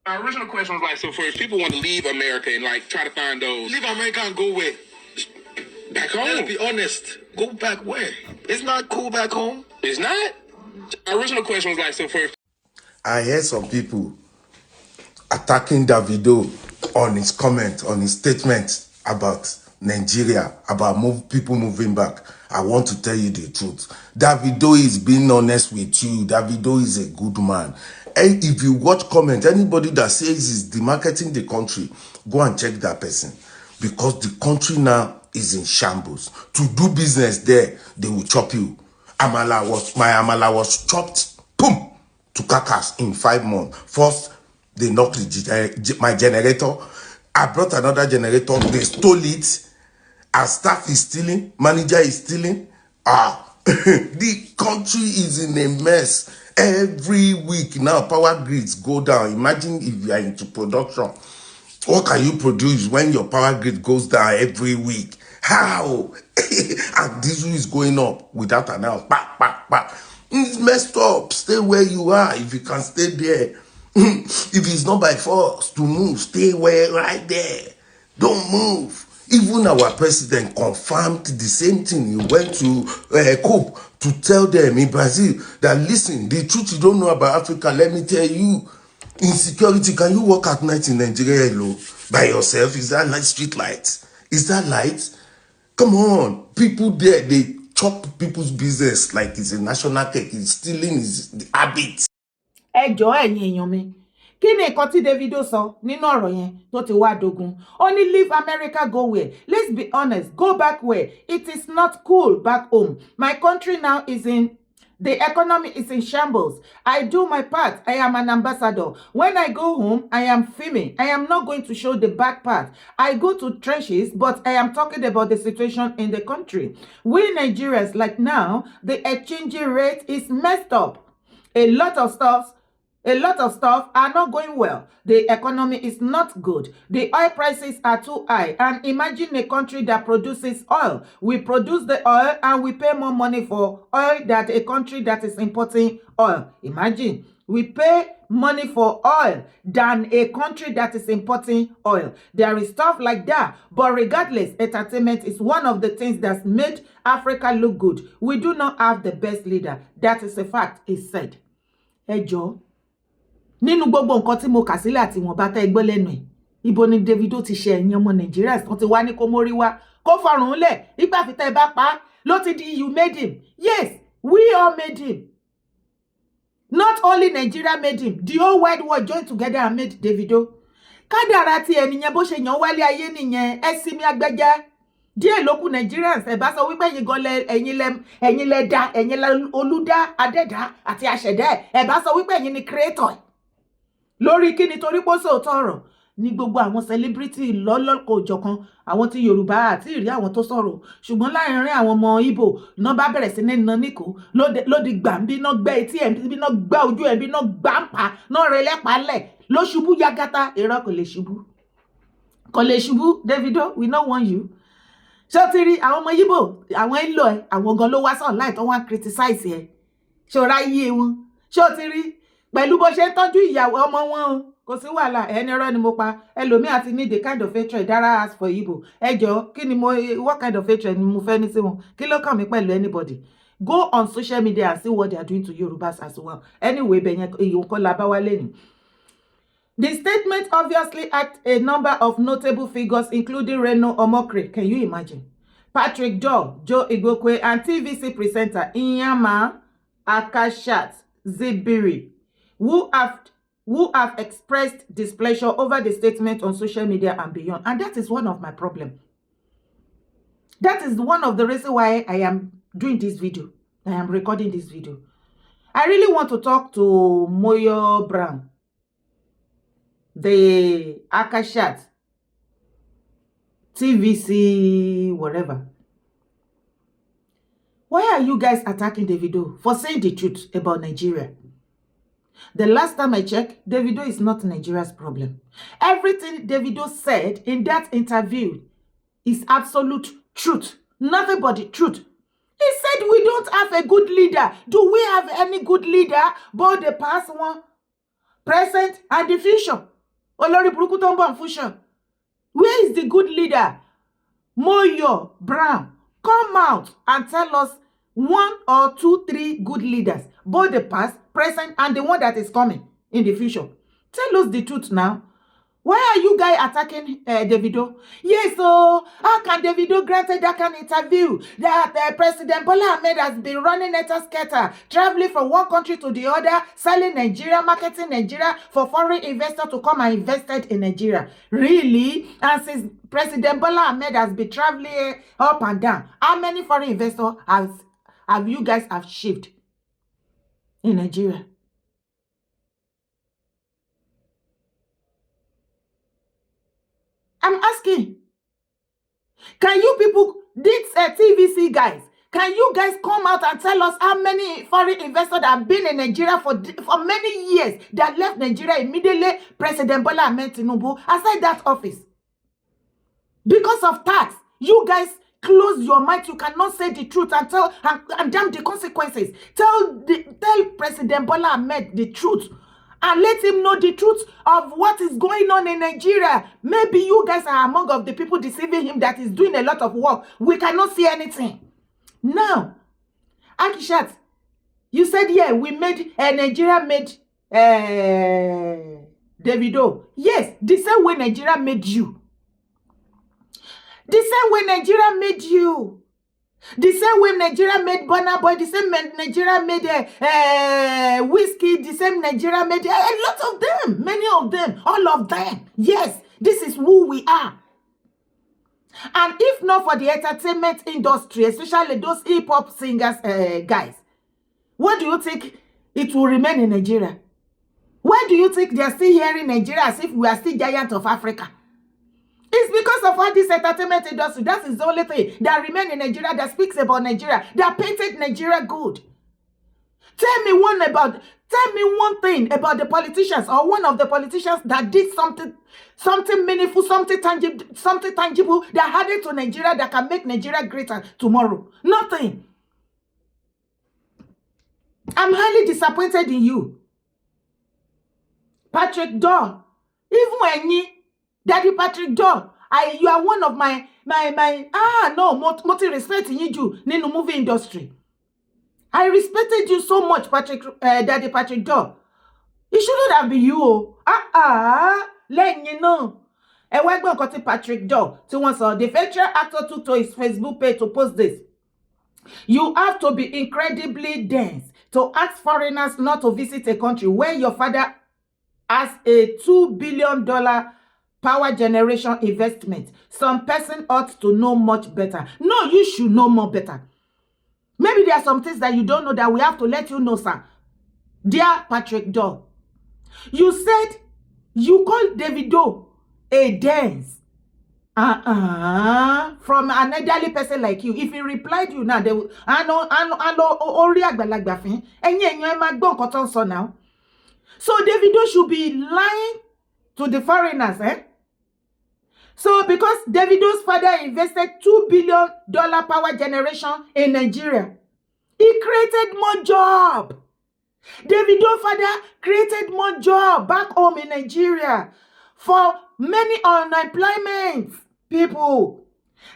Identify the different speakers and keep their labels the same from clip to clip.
Speaker 1: Our original question was like, so for if people want to leave America and like try to find those,
Speaker 2: leave America and go where?
Speaker 1: Back home.
Speaker 2: Let's be honest. Go back where? It's not cool back home.
Speaker 1: It's not. Our original question was like, so for.
Speaker 3: I heard some people attacking Davido on his comment, on his statement about Nigeria, about people moving back. I want to tell you the truth. Davido is being honest with you. Davido is a good man. And if you watch comment, anybody that says he's demarketing the country, go and check that person. Because the country now is in shambles. To do business there, they will chop you. My amala was chopped, boom, to carcass in 5 months. First, they knocked my generator. I brought another generator. They stole it. Our staff is stealing. Manager is stealing. The country is in a mess. Every week now, power grids go down. Imagine if you are into production. What can you produce when your power grid goes down every week? How? And diesel is going up without an house. It's messed up. Stay where you are if you can stay there. If it's not by force to move, stay right there. Don't move. Even our president confirmed the same thing. He went to COP to tell them in Brazil that, listen, the truth you don't know about Africa, let me tell you. Insecurity, can you work at night in Nigeria alone by yourself? Is that like street lights? Is that light? Come on. People there, they chop people's business like it's a national cake. It's stealing is the habit.
Speaker 4: Ẹ jọ̀ọ́ ẹ̀yin èèyàn mi. Kí ni nǹkan tí Davido sọ nínú ọ̀rọ̀ yẹn tó ti wá dogun? Only leave America, go where? Let's be honest, go back where? It is not cool back home. My country now is in the economy is in shambles. I do my part. I am an ambassador. When I go home, I am filming. I am not going to show the bad part. I go to trenches, but I am talking about the situation in the country. We Nigerians, like now, the exchange rate is messed up. A lot of stuff are not going well. The economy is not good. The oil prices are too high. And imagine a country that produces oil. We produce the oil and we pay more money for oil than a country that is importing oil. Imagine. We pay money for oil than a country that is importing oil. There is stuff like that. But regardless, entertainment is one of the things that's made Africa look good. We do not have the best leader. That is a fact, he said. Ẹ jọ̀ọ́. Nínú gbogbo nǹkan tí mo kà sílẹ̀ àti wọ́n bá tẹ́ gbọ́ lẹ́nu ẹ̀, ibo ni Davido ti ṣe ẹ̀yin ọmọ Nàìjíríà tán ti wá ní kó mórí wá kó fọrùn lẹ̀ nígbà fi tẹ́ bá pa ló ti di you made him. Yes, we all made him. Not only Nigeria made him, the whole wide world joined together and made Davido. Kádàrá tí ẹnìyẹn bó ṣe yàn wálé ayé nìyẹn, ẹ sinmi agbẹ́já. Díẹ̀ ló kù Nigerians ẹ bá sọ wípé ẹ̀yin gan ẹ̀yin lẹ dá, ẹ̀yin lẹ olùdá, adẹ́dá àti àṣẹ̀dá ẹ bá sọ wípé ẹ̀yin ni creator. Lórí kí ni torí pé sóòótọ́ ọ̀rọ̀ ní gbogbo àwọn celebrity lọ́lọ́kọ̀ òjọ̀kan àwọn tí Yorùbá àti ìrí àwọn tó sọ̀rọ̀ ṣùgbọ́n láàrin àwọn ọmọ Ìgbò náà bá bẹ̀rẹ̀ sí ní na níkò lódi gbàǹbí náà gbẹ́ etí ẹ̀ bí náà gbá ojú ẹ̀ bí náà gbàǹpà náà rẹ lẹ́pàálẹ̀ ló ṣubú yagata irọ́ kò lè ṣubú Davido we no want you. Ṣé o ti rí àwọn ọmọ Ìgbò àwọn ìlò ẹ̀ àwọn gan ló wá sọ̀ láì tó wọ́n criticize ẹ̀ ṣé o ráyé wọn ṣé o ti rí pẹ̀lú bó ṣe ń tọ́jú ìyàwó ọmọ wọn o kò sí wàhálà ẹni ọ̀rọ̀ ni mo pa ẹlòmíì àti ní the kind of hatred Dara has for Igbo ẹjọ́ kí ni what kind of hatred ni mo fẹ́ ní sí wọn kí ló kàn mí pẹ̀lú anybody go on social media and see what they are doing to Yorubas as well anyway bẹ̀yẹn èyí kọ́ la bá wá lẹ́nu. The statement obviously had a number of notable figures including Reno Omokri, can you imagine, Patrick Joe Igokwe and TVC presenter Inyama Akashat Zibiri who have expressed displeasure over the statement on social media and beyond. And that is one of my problems. That is one of the reasons why I am doing this video. I am recording this video. I really want to talk to Moyo Brown, the Akashat, TVC, whatever. Why are you guys attacking Davido for saying the truth about Nigeria? The last time I checked, Davido is not Nigeria's problem. Everything Davido said in that interview is absolute truth. Nothing but the truth. He said we don't have a good leader. Do we have any good leader? Both the past one, present, and the future. Olórí burúkú tó ń bọ̀ fusion. Where is the good leader? Moyo Brown, come out and tell us 1 or 2, 3 good leaders, both the past, present, and the one that is coming in the future. Tell us the truth now. Why are you guys attacking Davido? Yes, so how can Davido granted that kind of interview that President Bola Ahmed has been running at a scatter, traveling from one country to the other, selling Nigeria, marketing Nigeria for foreign investors to come and invest in Nigeria? Really? And since President Bola Ahmed has been traveling up and down, how many foreign investors have you guys have shipped in Nigeria? I'm asking, can you people, these TVC guys, can you guys come out and tell us how many foreign investors that have been in Nigeria for many years that left Nigeria immediately President Bola Ahmed Tinubu aside that office? Because of tax, you guys close your mouth. You cannot say the truth and tell and damn the consequences. Tell President Bola Ahmed the truth. And let him know the truth of what is going on in Nigeria. Maybe you guys are among of the people deceiving him that is doing a lot of work. We cannot see anything. Now, Akishat, you said, yeah, we made, Nigeria made Davido. Yes, the same way Nigeria made you. The same way Nigeria made you. The same way Nigeria made Burna Boy, the same Nigeria made Whiskey, the same Nigeria made a lot of them, many of them, all of them. Yes, this is who we are. And if not for the entertainment industry, especially those hip-hop singers, guys, what do you think it will remain in Nigeria? Why do you think they are still here in Nigeria as if we are still giant of Africa? It's because of all this entertainment industry. That is the only thing that remains in Nigeria, that speaks about Nigeria, that painted Nigeria good. Tell me one thing about the politicians, or one of the politicians that did something meaningful, something tangible that added to Nigeria, that can make Nigeria greater tomorrow. Nothing. I'm highly disappointed in you. Patrick Daw, even when Daddy Patrick Daw, you are one of my respecting you in the movie industry. I respected you so much, Daddy Patrick Daw. It shouldn't have been you. Let you know. And when we got Patrick Daw, the veteran actor took to his Facebook page to post this. You have to be incredibly dense to ask foreigners not to visit a country where your father has a $2 billion power generation investment. Some person ought to know much better. No, you should know more better. Maybe there are some things that you don't know that we have to let you know, sir. Dear Patrick Daw, you said you called Davido a dance. From an elderly person like you. If he replied you now, they will, now. So Davido should be lying to the foreigners, eh? So because Davido's father invested $2 billion power generation in Nigeria, he created more job. Davido's father created more job back home in Nigeria for many unemployment people.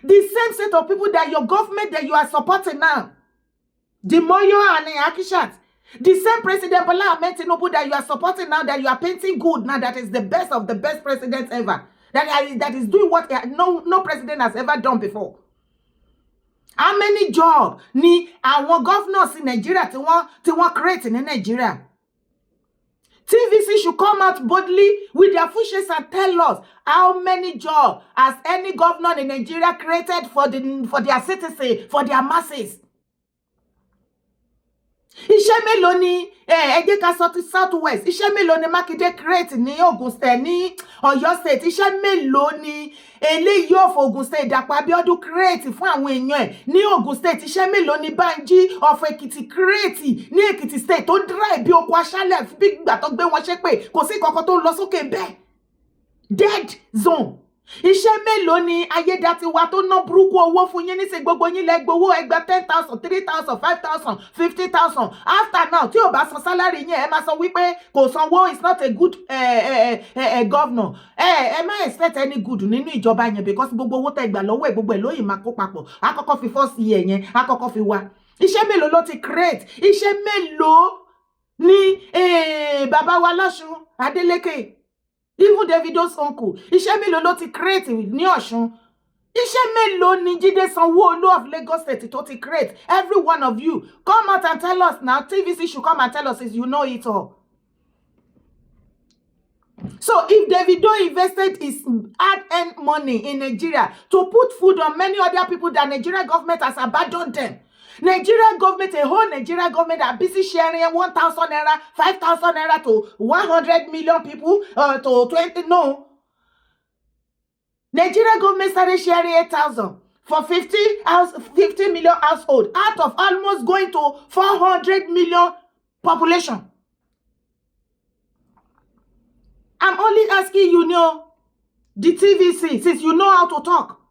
Speaker 4: The same set of people that your government that you are supporting now. The Moyo and Akishat. The same President Bola Ahmed Tinubu that you are supporting now, that you are painting good now, that is the best of the best presidents ever. That is doing what no president has ever done before. How many jobs ni our governors in Nigeria to want creating in Nigeria? TVC should come out boldly with their full chest and tell us how many jobs has any governor in Nigeria created for their citizens, for their masses. Iṣẹ́ mélòó ni ẹjẹ́ ká sọ ti Southwest, iṣẹ́ mélòó ni Mákindé create ní Ogun State, ní Ọ̀yọ́ State, iṣẹ́ mélòó ni eléyìí of Ogun State Dàpọ̀ Abíọ́dún create fún àwọn èèyàn ẹ̀ ní Ogun State, iṣẹ́ mélòó ni Banji of Ekiti create ní Ekiti State tó dry bí oko aṣálẹ̀ bí ìgbà tó gbé wọn ṣépè, kò sí kankan tó ń lọ sókè bẹ́ẹ̀. Dead zone. Iṣẹ́ mélòó ni ayédatiwa tó ná burúkú owó fún yín nísìn gbogbo yín lẹ gbowó ẹgbẹ́ 10,000 3,000 5,000 50,000 after now tí ò bá san salary yín ẹ máa sọ wípé kò sanwó is not a good governor ẹ má expect any good nínú ìjọba yẹn because gbogbo owó tẹ́ gbà lọ́wọ́ ẹ̀ gbogbo ẹ̀ lóyìn máa kó papọ̀ àkọ́kọ́ fi first year yẹn àkọ́kọ́ fi wá iṣẹ́ mélòó ló ti create iṣẹ́ mélòó ni bàbá wa Lọ́ṣun Adeleke even Davido's uncle iṣẹ́ mélòó ló ti create ní Ọ̀ṣun iṣẹ́ mélòó ni Jídé Sanwó-Olú of Lagos State tó ti create every one of you come out and tell us now TVC should come and tell us if you know it all. So if Davido invested his hard-earned money in Nigeria to put food on many other people that Nigeria government has abandoned them, Nigeria government, a whole Nigeria government are busy sharing 1,000 naira, 5,000 naira to 100 million people, to 20, no. Nigeria government started sharing 8,000 for 50 million household out of almost going to 400 million population. I'm only asking you know, the TVC, since you know how to talk.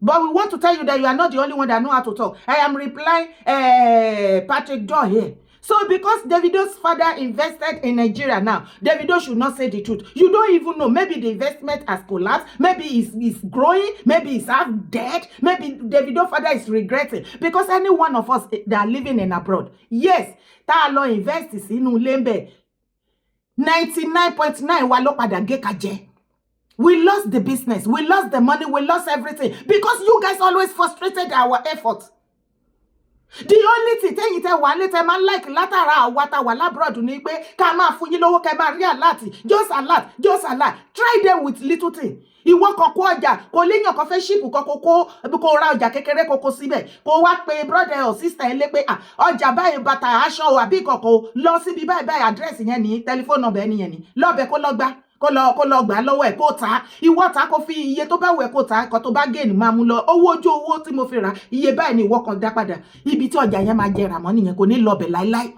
Speaker 4: But we want to tell you that you are not the only one that know how to talk. I am replying Patrick Doe here. So because Davido's father invested in Nigeria now, Davido should not say the truth. You don't even know. Maybe the investment has collapsed. Maybe it's growing. Maybe it's half dead. Maybe Davido's father is regretting. Because any one of us that are living in abroad, yes, ta lo invest sínú lembe 99.9 wa ló padà gé kaje. We lost the business. We lost the money. We lost everything. Because you guys always frustrated our efforts. The only thing you tell one little man like latara wata wala abroad ni pe ka ma fún yín lówó ke ma rí alert. Just alert. Try them with little thing. Ìwọ kan kó ọjà kò léyàn kan fẹ́ ship kó ra ọjà kékeré kó síbẹ̀ kó wá pé brother or sister ẹ pé ọjà báyìí bàtà aṣọ àbí kọ̀kọ̀ lọ síbi báyìí address yẹn ní telephone number ẹni yẹn ní lọ bẹ̀ kó lọ gbà kó lọ gbà lọ́wọ́ ẹ̀ kó ta ìwọ ta kó fi iye tó bá wẹ̀ kó ta kó tó bá gain máa mú lọ owó ojú owó tí mo fi rà iye báyìí ni ìwọ kan dá padà ibi tí ọjà yẹn máa jẹrà mọ́ nìyẹn kò ní lọ bẹ̀ láíláí.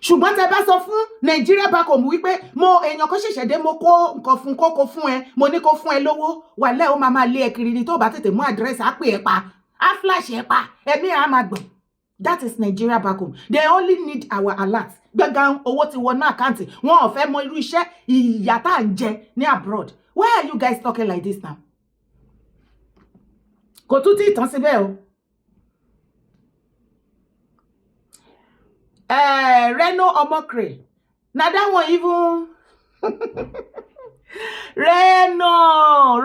Speaker 4: Ṣùgbọ́n tẹ́ bá sọ fún Nigeria back home wípé mo èèyàn kan ṣẹ̀ṣẹ̀ dé mo kó nǹkan fún kókó fún ẹ mo ní kó fún ẹ lówó wàlẹ́ ó máa lé ẹ kiri ni tó bá tètè mú àdírẹ́sì á pè ẹ pa á flash ẹ pa ẹ̀mí á máa gbọ̀n. That is Nigeria back home. They only need our alert. Gbẹ̀gàn owó ti wọnú àkáǹtì wọn ò fẹ́ mọ irú iṣẹ́ ìyà tá à ń jẹ ní abroad. Why are you guys talking like this now? Kò tún tí ìtàn síbẹ̀ o. Reno Omokre. Now that one even Reno.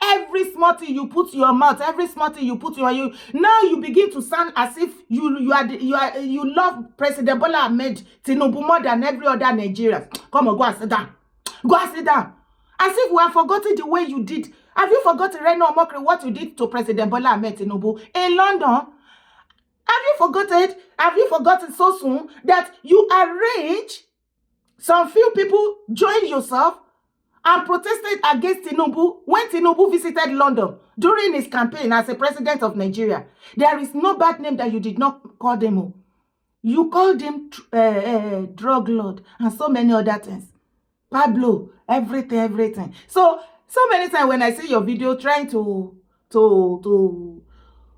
Speaker 4: Every small thing you put your mouth, every small thing you put you. Now you begin to sound as if you love President Bola Ahmed Tinubu more than every other Nigerian. Come on, go and sit down. Go and sit down. As if we have forgotten the way you did. Have you forgotten, Reno Omokre, what you did to President Bola Ahmed Tinubu in London? Have you forgotten? Have you forgotten so soon that you arranged some few people join yourself and protested against Tinubu when Tinubu visited London during his campaign as a president of Nigeria? There is no bad name that you did not call them. You called him drug lord and so many other things. Pablo, everything. So many times when I see your video trying to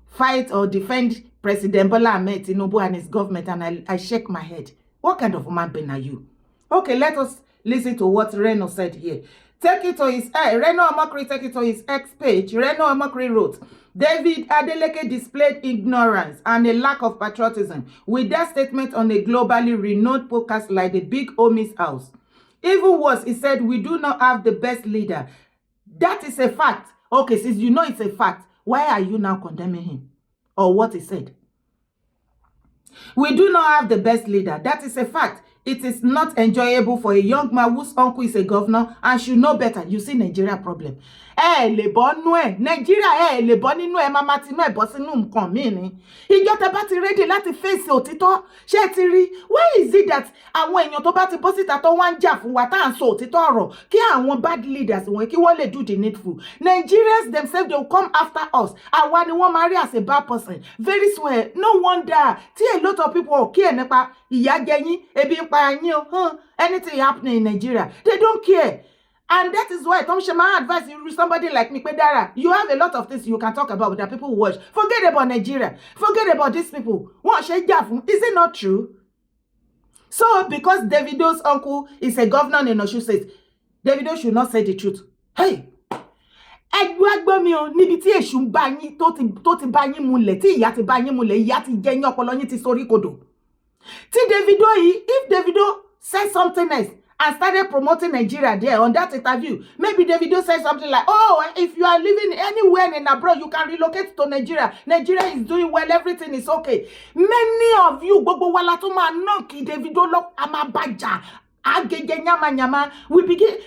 Speaker 4: fight or defend President Bola Ahmed Tinubu and his government, and I shake my head. What kind of human being are you? Okay, let us listen to what Reno said here. Take it to his Reno Omokre, take it to his X page. Reno Omokre wrote, David Adeleke displayed ignorance and a lack of patriotism with that statement on a globally renowned podcast like the Big Omi's house. Even worse, he said, we do not have the best leader. That is a fact. Okay, since you know it's a fact, why are you now condemning him? Or what he said? We do not have the best leader. That is a fact. It is not enjoyable for a young man whose uncle is a governor and should know better. You see Nigeria problem. Le bon Nigeria le bon nínú mama ti no bo sínú nǹkan mi ni. Ìjọ tẹ́ bá ti ready láti face òtítọ́. Ṣé ti rí? Why is it that àwọn èèyàn tó bá ti bọ́ síta tó wá ń jà fún wa tá à ń sọ òtítọ́ ọ̀rọ̀ kí àwọn bad leaders wọn kí wọ́n lè do the needful. Nigerians themselves, they will come after us. Àwa ni wọ́n marry as a bad person. Very swear. No wonder. See, a lot of people care nípa ìyà jẹ yín, ebi ń pa yín o. Anything happening in Nigeria, they don't care. And that is why Tom Shema advise you, somebody like me, Pedara, you have a lot of things you can talk about that people watch. Forget about Nigeria. Forget about these people. Is it not true? So, because Davido's uncle is a governor in Osun State, Davido should not say the truth. Hey! Ẹgbẹ́ mi o níbi tí èṣù ń bá yín tó ti bá yín múlẹ̀ tí ìyà ti bá yín múlẹ̀ ìyà ti jẹ yín ọpọlọ yín ti sorí kodò. Tí Davido yìí, if Davido said something else and started promoting Nigeria there on that interview, maybe Davido said something like, oh, if you are living anywhere in abroad, you can relocate to Nigeria. Nigeria is doing well, everything is okay. Many of you, gbogbo wa la tún máa knock Davido lọ amabaja agege nyama nyama. We begin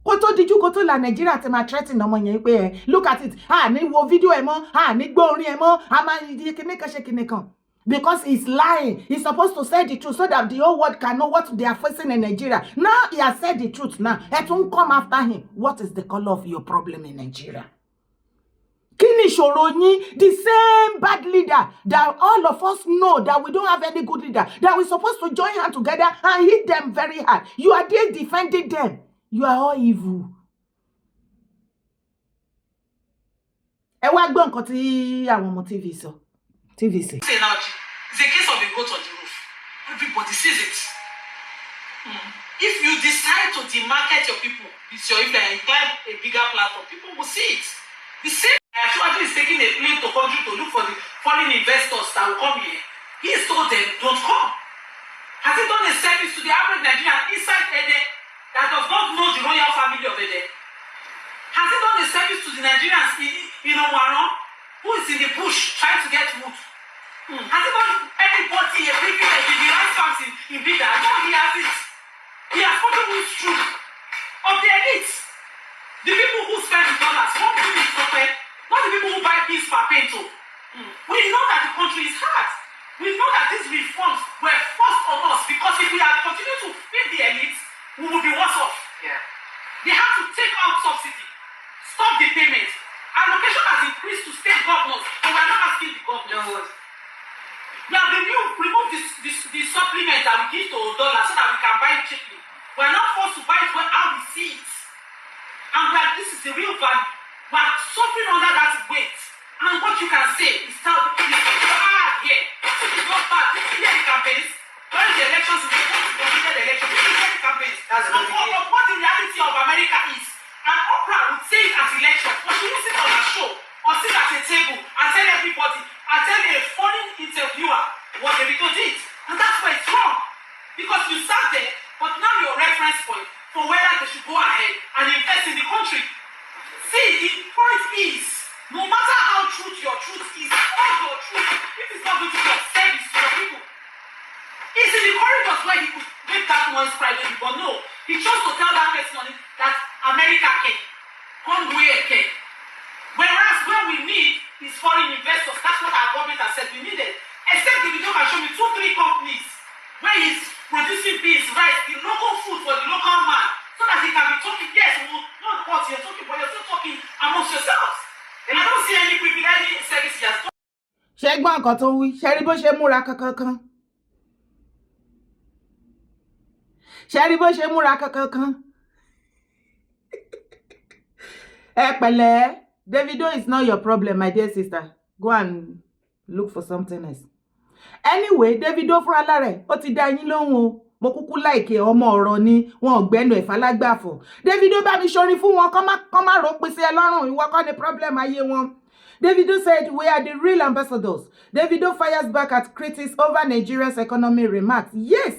Speaker 4: Koto did you go to la Nigeria te ma threaten ọmọ yẹn pé look at it. Ní wo video ẹ mọ́, ní gbọ́ orin ẹ mọ́, ma kini kan. Because he's lying. He's supposed to say the truth so that the whole world can know what they are facing in Nigeria. Now he has said the truth. Now, it won't come after him. What is the color of your problem in Nigeria? KINNI Shoroni, the same bad leader that all of us know that we don't have any good leader, that we're supposed to join hands together and hit them very hard. You are there defending them. You are all evil. Ẹ wá gbọ́ nǹkan tí àwọn ọmọ TV sọ. TVC.
Speaker 5: Say now, it's a case of a goat on the roof. Everybody sees it. If you decide to demarket your people, if you climb a bigger platform, people will see it. The same actually is taking a plane to country to look for the foreign investors that will come here. He has told them, don't come. Has he done a service to the average Nigerian inside Ede that does not know the royal family of Ede? Has he done a service to the Nigerians in Owaron, who is in the bush trying to get wood? Has he done anybody a privilege in the rice farms in Bida? No, he has it. He has spoken with truth of the elites. The people who spend the dollars, not the people who spend, not the people who buy beans per peso. We know that the country is hard. We know that these reforms were forced on us because if we had continued to feed the elites, we would be worse off. Yeah. They have to take out subsidy, stop the payment. Allocation has increased to state governors, but we're not asking the governors. We have removed the supplement that we give to dollars so that we can buy it cheaply. We're not forced to buy it how we see it. And this is the real value. We're suffering under that weight. And what you can say is hard here. It's not bad. This is the campaigns. During the elections, it's the elections. This is the campaigns. That's what the reality of America is. And Oprah would say it at elections, but she will sit on a show or sit at a table and tell everybody, and tell a foreign interviewer what Davido did. And that's where it's wrong. Because you sat there, but now your reference point for whether they should go ahead and invest in the country. See, the point is, no matter how true your truth is, all your truth, if it's not going to be of service to your people, it's in the corridors where he could make that noise privately, but no, he chose to tell that person that America came, Conway came. Whereas when we need is foreign investors, that's what our government has said we needed. Except if you can show me 2-3 companies where he's producing beans, rice, the local food for the local man, so that he can be talking, yes, we will know what you're talking, but you're still talking amongst yourselves. And I don't see any privilege service he has done.
Speaker 4: Ṣé gbọ́ nǹkan tó wí? Ṣé rí bó ṣe múra kankan? Ṣé rí bó ṣe múra kankan? Pẹ̀lẹ́, Davido is not your problem, my dear sister. Go and look for something else. Anyway, Davido fúnra lára ẹ̀, ó ti dá yín lóhùn o. Mo kúkú like ọmọ ọ̀rọ̀ ni, wọn ò gbẹ́nu ẹ̀fà lágbàfọ̀. Davido bá mi ṣorin fún wọn, kọ́ má ro pín sí ẹ lọ́rùn, ìwọ kọ́ ni problem ayé wọn. Davido said, we are the real ambassadors. Davido fires back at critics over Nigeria's economy remarks. Yes.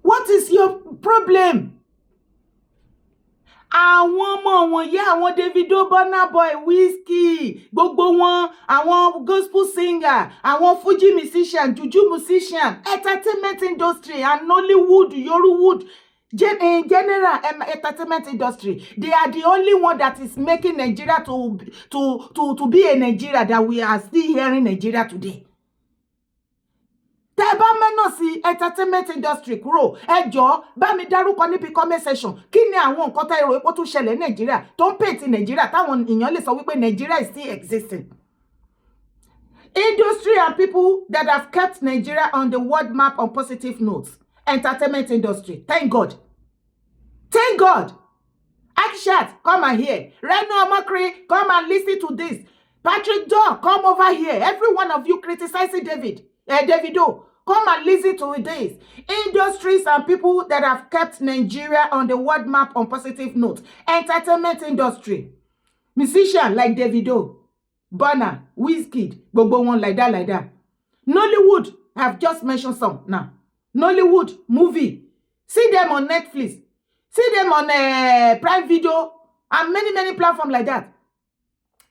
Speaker 4: What is your problem? Àwọn ọmọ wọn yá àwọn Davido, Burna Boy, Whiskey, gbogbo wọn, àwọn gospel singer, àwọn Fuji musician, juju musician, entertainment industry and Nollywood, Yoruwood, in general entertainment industry. They are the only one that is making Nigeria to be a Nigeria that we are still hearing Nigeria today. Tẹ́ bá mẹ́nà sí entertainment industry kúrò, ẹ jọ̀ọ́ bá mi dárúkọ níbi comment section. Kí ni àwọn nǹkan tá èrò epo tún ṣẹlẹ̀ Nigeria tó ń paint Nigeria táwọn èèyàn lè sọ wípé Nigeria is still existing. Industry and people that have kept Nigeria on the world map on positive notes. Entertainment industry. Thank God. Thank God. Akshat, come and hear. Reno Amakri, come and listen to this. Patrick Daw, come over here. Every one of you criticizing Davido, come and listen to this. Industries and people that have kept Nigeria on the world map on positive notes. Entertainment industry. Musician like Davido, Burna, Wizkid, gbogbo one like that. Nollywood, have just mentioned some now. Nollywood movie. See them on Netflix. See them on Prime Video and many platforms like that.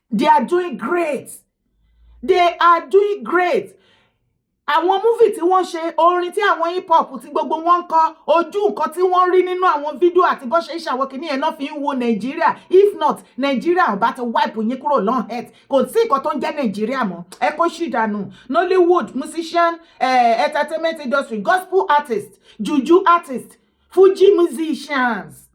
Speaker 4: They are doing great. They are doing great. Àwọn movie tí wọ́n ṣe, orin tí àwọn hip hop tí gbogbo wọn kọ, ojú nǹkan tí wọ́n rí nínú àwọn fídíò àti bó ṣe ṣàwọn kìíní ẹ̀ náà fi ń wo Nàìjíríà. If not, Nàìjíríà ò bá ti wipe yín kúrò long head. Kò sí nǹkan tó ń jẹ́ Nàìjíríà mọ́. Ẹ kó ṣì dànù. Nollywood, musician, entertainment industry, gospel artist, juju artist, Fuji musicians.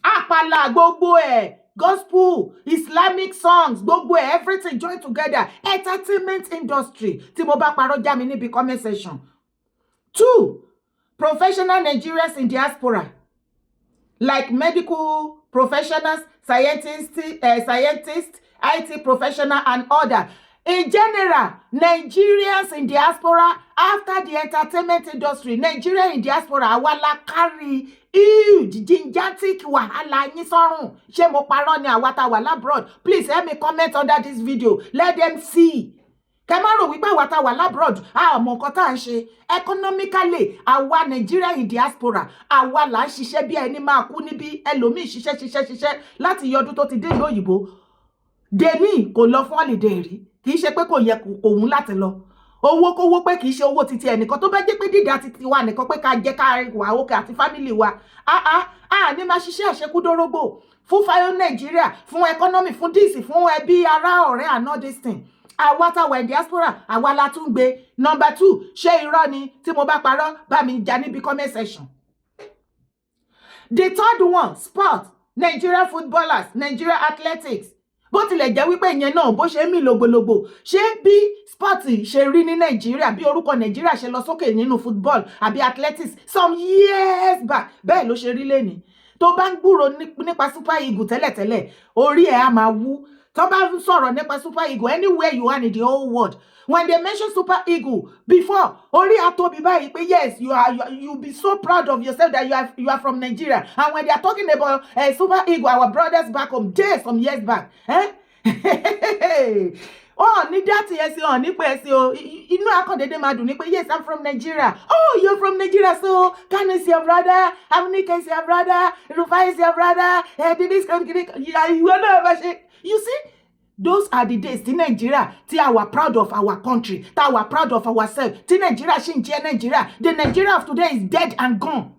Speaker 4: Àpàlà gbogbo ẹ̀. Gospel, Islamic songs, gbogbo everything joined together. Entertainment industry. Tí mo bá parọ́ já mi níbi comment section. 2. Professional Nigerians in diaspora. Like medical professionals, scientists, IT professional and other. In general, Nigerians in diaspora, after the entertainment industry, Nigeria in diaspora, awala carry huge, gigantic wahala yín sọ́rùn. Ṣé mo parọ́ ni àwa tá wà labroad? Please help me comment under this video. Let them see. Kẹ́ má rò wípé àwa tá wà labroad, mọ nǹkan tá ń ṣe. Economically, àwa Nigeria in diaspora, àwa là ń ṣiṣẹ́ bí ẹni máa kú níbí, ẹlòmíì ṣiṣẹ́ láti yọdún tó ti dé ìlú òyìnbó. Dèní kò lọ fún holiday rí. Kì í ṣe pé kò yẹ kò wùn láti lọ. Owó kówó pé kì í ṣe owó titi ẹnìkan tó bá jẹ́ pé dídá titi wa nìkan pé ká jẹ́ ká wà òkè àti family wa. Ní máa ṣiṣẹ́ àṣekúdórógbò fún fáyọ Nàìjíríà, fún economy, fún díìsì, fún ẹbí, ará, ọ̀rẹ́ and all this thing. Àwa tá wà in diaspora, àwa la tún gbé. Number 2, ṣé irọ́ ni tí mo bá parọ́ bá mi jà níbi comment section. The third one, sport, Nigeria footballers, Nigeria athletics. Bó tilẹ̀ jẹ́ wípé ìyẹn náà bó ṣe mí lògbòlògbò ṣé bí sport ṣe rí ní Nàìjíríà bí orúkọ Nàìjíríà ṣe lọ sókè nínú football àbí athletics some years back bẹ́ẹ̀ ló ṣe rí lẹ́ni tó bá ń gbúrò nípa Super Eagle tẹ́lẹ̀tẹ́lẹ̀ orí ẹ̀ á máa wú tó bá ń sọ̀rọ̀ nípa Super Eagle anywhere you are in the whole world when they mention Super Eagle before orí àtòbí báyìí pé yes you be so proud of yourself that you are from Nigeria and when they are talking about Super Eagle our brothers back home some years back ní dátì ẹ sí ní pé ẹ sí o inú akọ̀dédé máa dùn ní pé yes I'm from Nigeria. Oh, you're from Nigeria, so KINNI is your brother, Amnika is your brother, Rufai is your brother, you see, those are the days tí Nigeria tí our proud of our country, tí our proud of ourselves, tí Nigeria ṣì ń jẹ́ Nigeria. The Nigeria of today is dead and gone.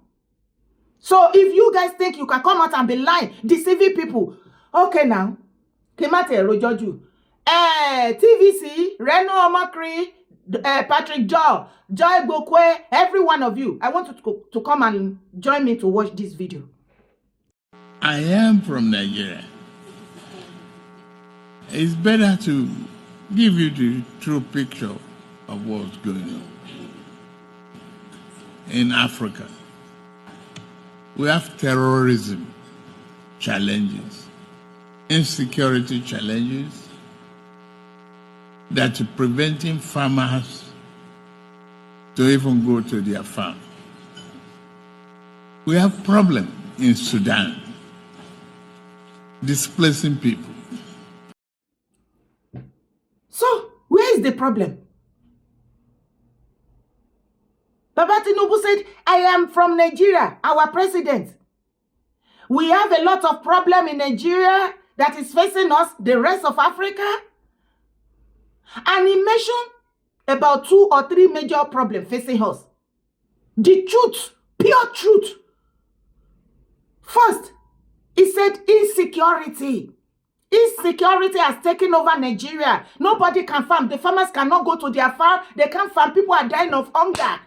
Speaker 4: So if you guys think you can come out and be lying, deceiving people, okay now, Kimate Rojoju, TVC, Reno Amakri, Patrick Daw, Joy Bokwe, every one of you, I want you to come and join me to watch this video.
Speaker 6: I am from Nigeria. It's better to give you the true picture of what's going on. In Africa, we have terrorism challenges, insecurity challenges that are preventing farmers to even go to their farm. We have problem in Sudan, displacing people.
Speaker 4: So, where is the problem? Baba Tinubu said, I am from Nigeria, our president. We have a lot of problem in Nigeria that is facing us, the rest of Africa. And he mentioned about 2 or 3 major problems facing us. The truth, pure truth. First, he said insecurity. Insecurity has taken over Nigeria. Nobody can farm. The farmers cannot go to their farm. They can't farm. People are dying of hunger.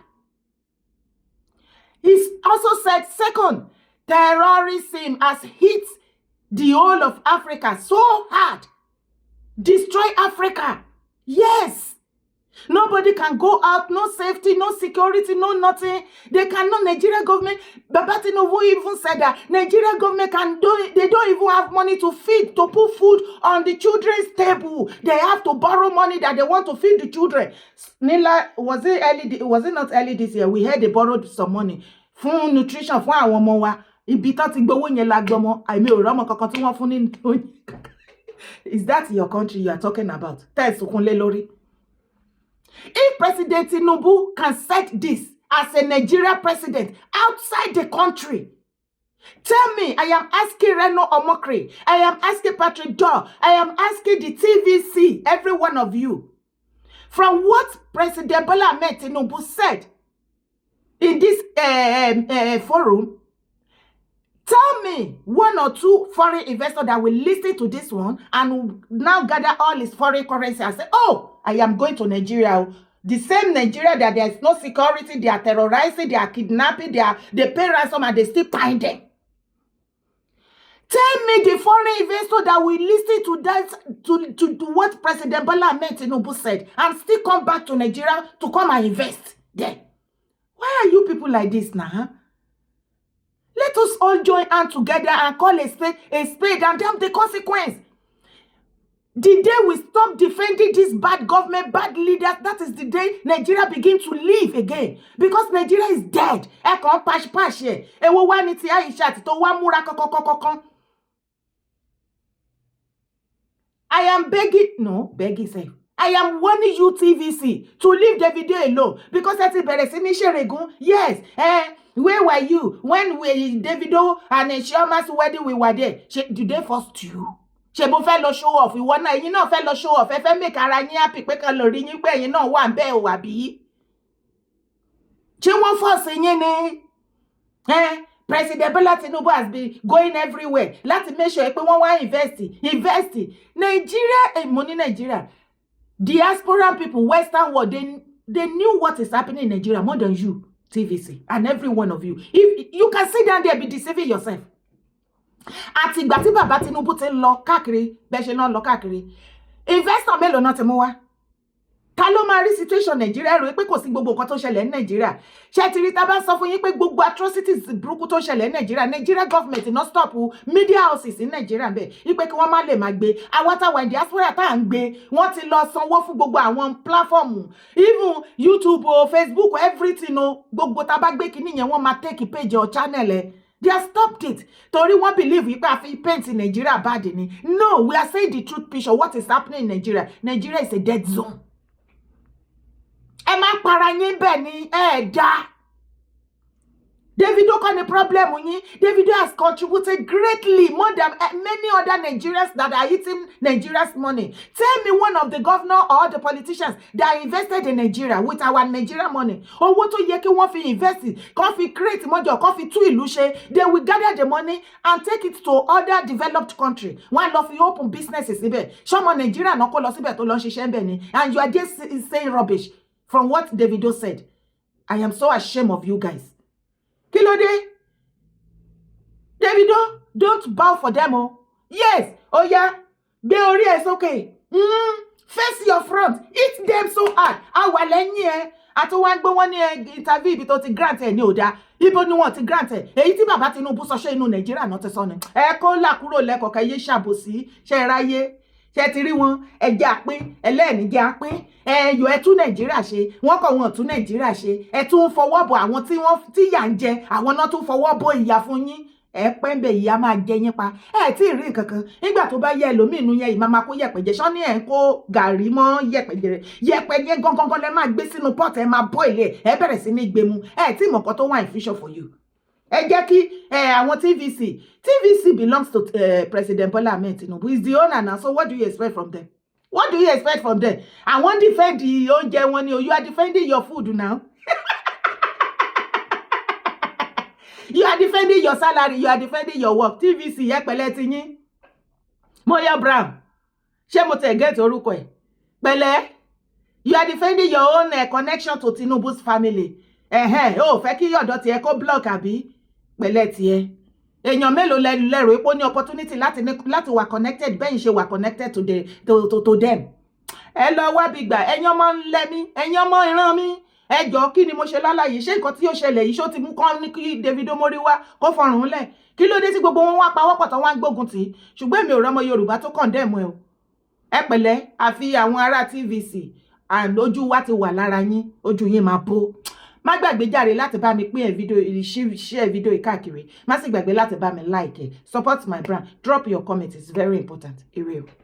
Speaker 4: He also said, second, terrorism has hit the whole of Africa so hard. Destroy Africa. Yes. Nobody can go out, no safety, no security, no nothing. They cannot, Nigeria government, Baba Tinubu even said that Nigeria government can do it. They don't even have money to feed, to put food on the children's table. They have to borrow money that they want to feed the children. Nila, was it not early this year? We heard they borrowed some money for nutrition, for our mama. Is that your country you are talking about? If President Tinubu can set this as a Nigeria president outside the country, tell me, I am asking Reno Omokri, I am asking Patrick Daw, I am asking the TVC, every one of you, from what President Bola Ahmed Tinubu said in this forum, tell me one or two foreign investors that will listen to this one and will now gather all his foreign currency and say, oh, I am going to Nigeria. The same Nigeria that there is no security, they are terrorizing, they are kidnapping, they pay ransom and they still find them. Tell me the foreign investor that will listen to that, to what President Bola Ahmed Tinubu said and still come back to Nigeria to come and invest there. Why are you people like this now? Huh? Let us all join hands together and call a spade and damn the consequence. The day we stop defending this bad government, bad leaders, that is the day Nigeria begins to live again. Because Nigeria is dead. I am begging, I am warning you, TVC, to leave Davido alone. Because that's a yes, where were you when Davido and Shioma's wedding we were there? Did they force you? Shebo fellow show off. You want you know fellow show off. If I make a rani happy, quick and loading you pay, you know one bear or be. She won't force any. President Bola Tinubu has been going everywhere. Let's make sure people want to invest. Nigeria, money Nigeria. Diaspora people, Western world, they knew what is happening in Nigeria more than you, TVC, and every one of you. If you can sit down there and be deceiving yourself. Àti ìgbà tí Baba Tinubu ti lọ káàkiri, bẹ́ẹ̀ ṣe náà lọ káàkiri. Investor mélòó náà ti mú wá. Ta ló máa rí situation Nigeria rò pé kò sí gbogbo nǹkan tó ṣẹlẹ̀ ní Nigeria. Ṣé ti rí tá bá sọ fún yín pé gbogbo atrocities burúkú tó ṣẹlẹ̀ ní Nigeria. Nigeria government no stop media houses in Nigeria bẹ́ẹ̀. Ipe kí wọ́n má lè máa gbé. Àwa tá wà diaspora tá ń gbé. Wọ́n ti lọ sanwó fún gbogbo àwọn platform. Even YouTube or Facebook or everything gbogbo tá bá gbé kíní yẹn wọ́n máa take page or channel They have stopped it. Tori won't believe we have paint in Nigeria bad in it. No, we are saying the truth picture. What is happening in Nigeria? Nigeria is a dead zone. Emma Paranye Benny, da. Davido can a problem with you. Davido has contributed greatly more than many other Nigerians that are eating Nigeria's money. Tell me one of the governor or the politicians that invested in Nigeria with our Nigeria money. Or what to yeki want to invest in, coffee create money or coffee to illusion. They will gather the money and take it to other developed country. One of you open businesses ibe. Some Nigeria no call us ibe to launch shembeni. And you are just saying rubbish from what Davido said. I am so ashamed of you guys. Kilode, Davido, don't bow for them. Oh. Yes, oh yeah, Beori is okay. Face your front, eat them so hard. Awalenye, atowan gbo won ni interview bi to ti grant ni oda. Ibo ni won ti grant èyí tí Baba Tinubu sọ ṣe inú Nigeria no te so ni. Ẹ kó là kúrò leko ka ye ṣàbòsí, ṣe ráyé. Ṣé ti rí wọn ẹjẹ àpín ẹlẹ́ni jẹ́ àpín ẹyọ ẹtún Nàìjíríà ṣe wọ́n kọ̀ wọ́n tún Nàìjíríà ṣe ẹtún fọwọ́ bọ̀ àwọn tí yà ń jẹ àwọn náà tún fọwọ́ bọ̀ ìyà fún yín ẹ pẹ́ńbẹ̀ ìyà máa jẹ yín pa ẹ tí ì rí nǹkankan nígbà tó bá yẹ ẹlòmíì nú yẹn ìmàmà kó yẹ̀pẹ̀jẹ̀ ṣán ní ẹ̀ ń kó gàrí mọ́ yẹ̀pẹ̀jẹ̀ gangan lẹ máa gbé sínú pot ẹ máa bọ́ ilé ẹ bẹ̀rẹ̀ sí ní gbé mu ẹ tí ìmọ̀kan tó wà in future for you. Ẹ jẹ́ kí àwọn TVC belongs to President Bola Ahmed Tinubu. He's the owner now. So what do you expect from them? What do you expect from them? I won't defend the oúnjẹ wọn ni. You are defending your food now. You are defending your salary. You are defending your work. TVC ẹ pẹ̀lẹ́ ti yín. Moya Brown. Ṣé mo tẹ̀ get orúkọ ẹ̀? Pẹ̀lẹ́. You are defending your own connection to Tinubu's family. Fẹ́ kí ọ̀dọ̀ tiẹ̀ kó block àbí? Pẹ̀lẹ́ tiẹ̀. Èèyàn mélòó lẹ́rù ipò ní opportunity láti wà connected bẹ́ẹ̀ ṣe wà connected to them. ẹ lọ wá bí gbà ẹ̀yin ọmọ ńlẹ́mí ẹ̀yin ọmọ ìran mi ẹ jọ̀ọ́ kí ni mo ṣe lálàyé ṣé nǹkan tí ó ṣẹlẹ̀ yìí ṣó ti mú kán ní kí Davido mórí wá kó fọrùn lẹ̀ kí ló dé tí gbogbo wọn wá pawọ́pọ̀ tán wá ń gbógun tì í ṣùgbọ́n èmi ò rọ́mọ Yorùbá tó kàn dẹ́mu ẹ o ẹ pẹ̀lẹ́ àfi àwọn ará TVC ojú wa ti wà lára yín ojú yín máa bó má gbàgbé jàre láti bá mi pín share video káàkiri má sì gbàgbé láti bá mi like support my brand drop your comment it's very important ire o.